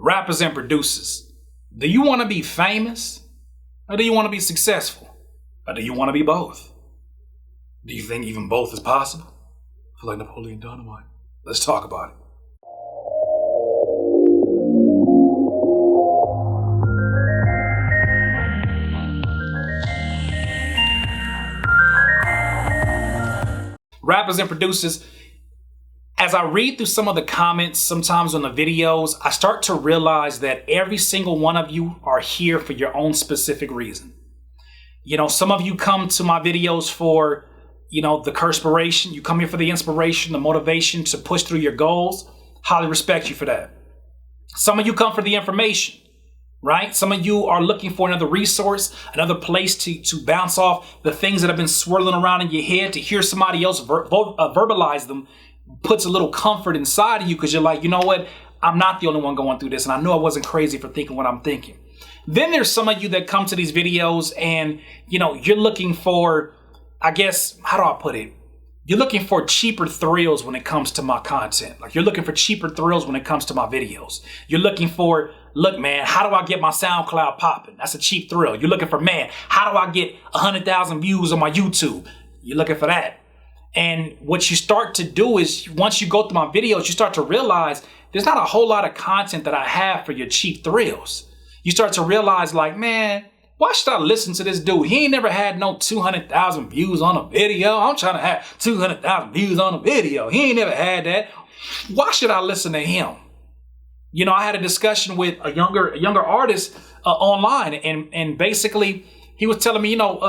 rappers and producers, do you want to be famous or do you want to be successful? Or do you want to be both? Do you think even both is possible? I feel like Napoleon Dynamite. Let's talk about it. Rappers and producers, as I read through some of the comments, sometimes on the videos, I start to realize that every single one of you are here for your own specific reason. You know, some of you come to my videos for, you know, the Curtspiration. You come here for the inspiration, the motivation to push through your goals. Highly respect you for that. Some of you come for the information, right? Some of you are looking for another resource, another place to bounce off the things that have been swirling around in your head. To hear somebody else verbalize them puts a little comfort inside of you, because you're like, you know what? I'm not the only one going through this, and I know I wasn't crazy for thinking what I'm thinking. Then there's some of you that come to these videos and, you know, you're looking for, I guess, how do I put it? You're looking for cheaper thrills when it comes to my content. Like, you're looking for cheaper thrills when it comes to my videos. You're looking for, look, man, how do I get my SoundCloud popping? That's a cheap thrill. You're looking for, man, how do I get 100,000 views on my YouTube? You're looking for that. And what you start to do is, once you go through my videos, you start to realize there's not a whole lot of content that I have for your cheap thrills. You start to realize, like, man, why should I listen to this dude? He ain't never had no 200,000 views on a video. I'm trying to have 200,000 views on a video. He ain't never had that. Why should I listen to him? You know, I had a discussion with a younger artist online, and basically he was telling me, you know,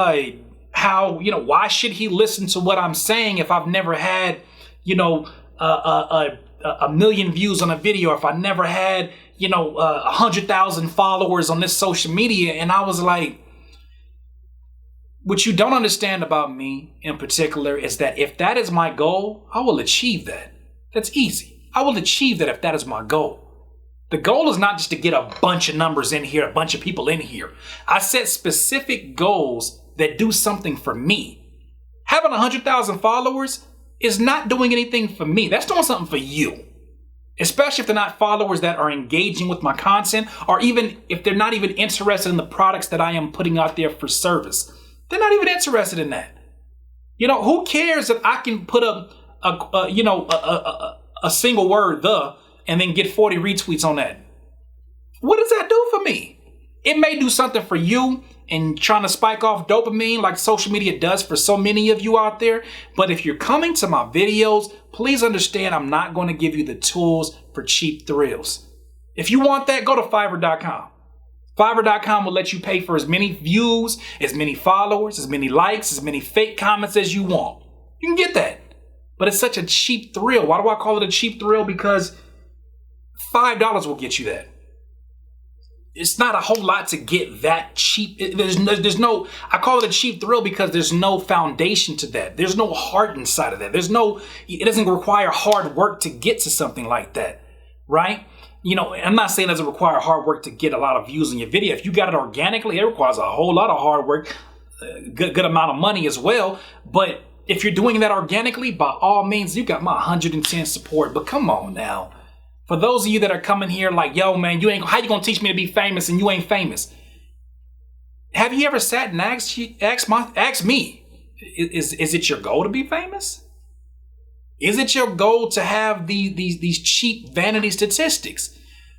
how, you know, why should he listen to what I'm saying if I've never had, you know, a million views on a video, if I never had, you know, 100,000 followers on this social media. And I was like, what you don't understand about me in particular is that if that is my goal, I will achieve that. That's easy. I will achieve that if that is my goal. The goal is not just to get a bunch of numbers in here, a bunch of people in here. I set specific goals that do something for me. Having 100,000 followers is not doing anything for me. That's doing something for you. Especially if they're not followers that are engaging with my content, or even if they're not even interested in the products that I am putting out there for service. They're not even interested in that. You know, who cares if I can put a single word, and then get 40 retweets on that? What does that do for me? It may do something for you and trying to spike off dopamine like social media does for so many of you out there. But if you're coming to my videos, please understand I'm not going to give you the tools for cheap thrills. If you want that, go to Fiverr.com. Fiverr.com will let you pay for as many views, as many followers, as many likes, as many fake comments as you want. You can get that. But it's such a cheap thrill. Why do I call it a cheap thrill? Because $5 will get you that. It's not a whole lot to get that cheap. There's no, I call it a cheap thrill because there's no foundation to that. There's no heart inside of that. It doesn't require hard work to get to something like that, right? You know, I'm not saying it doesn't require hard work to get a lot of views on your video. If you got it organically, it requires a whole lot of hard work, good amount of money as well. But if you're doing that organically, by all means, you got my 110 support. But come on now. For those of you that are coming here like, yo, man, how you gonna teach me to be famous and you ain't famous? Have you ever sat and asked me, is it your goal to be famous? Is it your goal to have these cheap vanity statistics?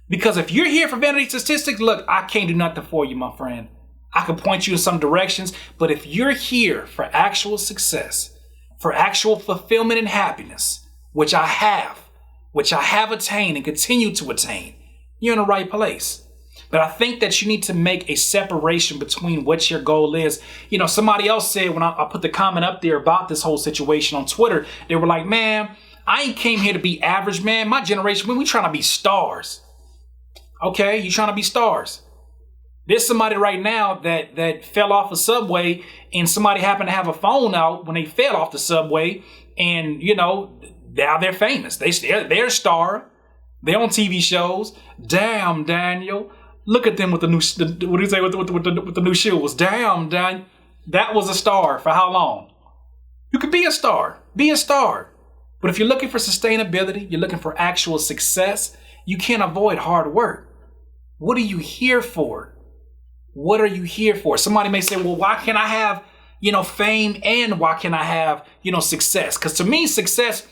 Because if you're here for vanity statistics, look, I can't do nothing for you, my friend. I can point you in some directions, but if you're here for actual success, for actual fulfillment and happiness, which I have attained and continue to attain, you're in the right place. But I think that you need to make a separation between what your goal is. You know, somebody else said when I put the comment up there about this whole situation on Twitter, they were like, man, I ain't came here to be average, man. My generation, we trying to be stars. Okay, you trying to be stars. There's somebody right now that fell off a subway, and somebody happened to have a phone out when they fell off the subway, and, you know, now they're famous. They're a star. They're on TV shows. Damn, Daniel. Look at them with the new, what do you say, with the new shoes? Damn, Daniel. That was a star for how long? You could be a star. Be a star. But if you're looking for sustainability, you're looking for actual success, you can't avoid hard work. What are you here for? What are you here for? Somebody may say, well, why can't I have, fame, and why can't I have, success? Because to me, success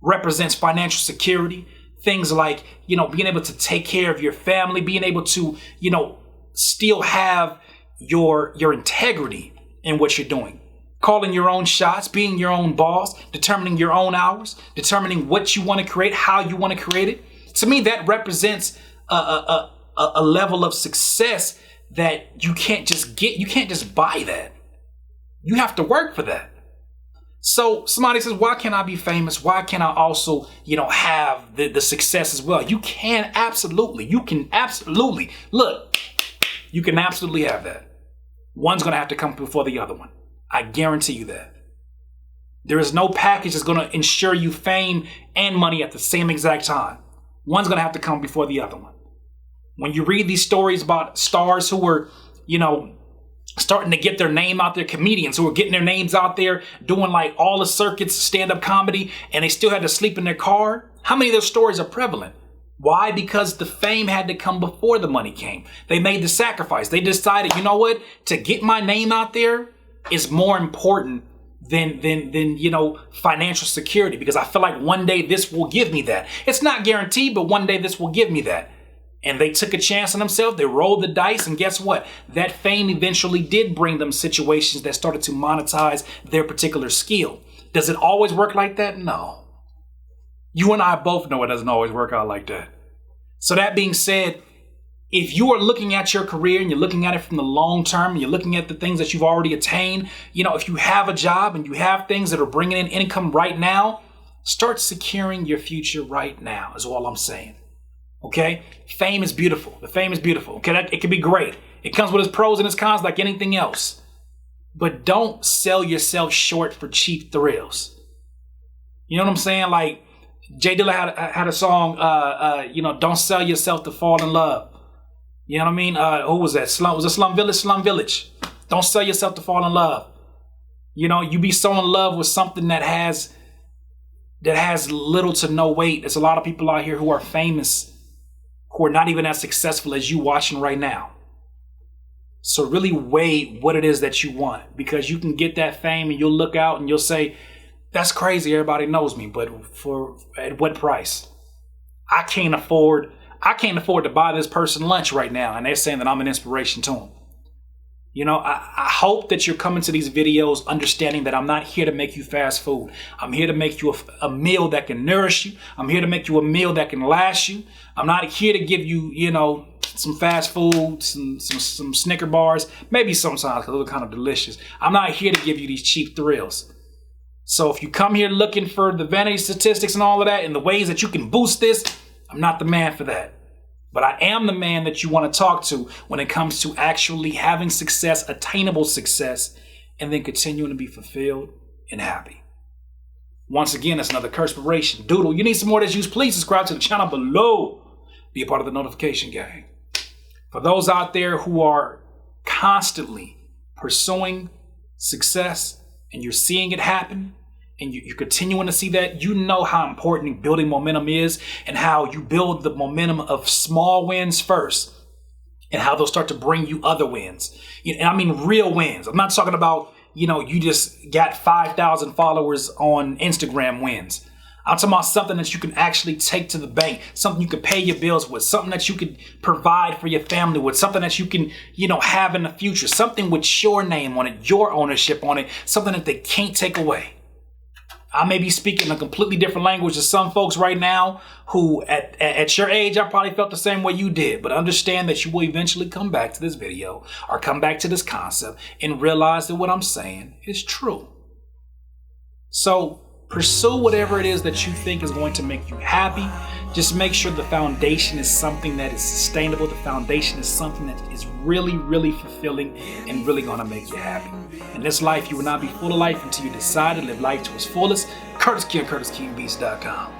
represents financial security. Things like, being able to take care of your family, being able to, still have your integrity in what you're doing. Calling your own shots, being your own boss, determining your own hours, determining what you want to create, how you want to create it. To me, that represents a level of success that you can't just get. You can't just buy that. You have to work for that. So somebody says, why can't I be famous? Why can't I also, have the success as well? You can absolutely look, you can absolutely have that. One's going to have to come before the other one. I guarantee you that. There is no package that's going to ensure you fame and money at the same exact time. One's going to have to come before the other one. When you read these stories about stars who were, starting to get their name out there, comedians who were getting their names out there, doing like all the circuits, stand-up comedy, and they still had to sleep in their car. How many of those stories are prevalent? Why? Because the fame had to come before the money came. They made the sacrifice. They decided, you know what? To get my name out there is more important than financial security, because I feel like one day this will give me that. It's not guaranteed, but one day this will give me that. And they took a chance on themselves. They rolled the dice, and guess what? That fame eventually did bring them situations that started to monetize their particular skill. Does it always work like that? No. You and I both know it doesn't always work out like that. So that being said, if you are looking at your career and you're looking at it from the long term, and you're looking at the things that you've already attained, if you have a job and you have things that are bringing in income right now, start securing your future right now is all I'm saying. Okay? Fame is beautiful. The fame is beautiful. Okay? It can be great. It comes with its pros and its cons like anything else. But don't sell yourself short for cheap thrills. You know what I'm saying? Like, Jay Dilla had a song, don't sell yourself to fall in love. You know what I mean? Who was that? Was it Slum Village? Slum Village. Don't sell yourself to fall in love. You be so in love with something that has little to no weight. There's a lot of people out here who are famous who are not even as successful as you watching right now. So really weigh what it is that you want, because you can get that fame and you'll look out and you'll say, that's crazy, everybody knows me, but at what price? I can't afford to buy this person lunch right now, and they're saying that I'm an inspiration to them. I hope that you're coming to these videos understanding that I'm not here to make you fast food. I'm here to make you a meal that can nourish you. I'm here to make you a meal that can last you. I'm not here to give you, some fast food, some Snicker bars, maybe sometimes because those are kind of delicious. I'm not here to give you these cheap thrills. So if you come here looking for the vanity statistics and all of that and the ways that you can boost this, I'm not the man for that. But I am the man that you want to talk to when it comes to actually having success, attainable success, and then continuing to be fulfilled and happy. Once again, that's another Curtspiration. Doodle, you need some more of this use, please subscribe to the channel below. Be a part of the notification gang. For those out there who are constantly pursuing success and you're seeing it happen, and you're continuing to see that, you know how important building momentum is, and how you build the momentum of small wins first, and how they'll start to bring you other wins. And I mean real wins. I'm not talking about, you just got 5,000 followers on Instagram wins. I'm talking about something that you can actually take to the bank, something you can pay your bills with, something that you can provide for your family with, something that you can, have in the future, something with your name on it, your ownership on it, something that they can't take away. I may be speaking a completely different language to some folks right now who at your age, I probably felt the same way you did. But understand that you will eventually come back to this video or come back to this concept and realize that what I'm saying is true. So pursue whatever it is that you think is going to make you happy. Just make sure the foundation is something that is sustainable. The foundation is something that is really, really fulfilling and really going to make you happy. In this life, you will not be full of life until you decide to live life to its fullest. Curtis King, CurtisKingBeats.com.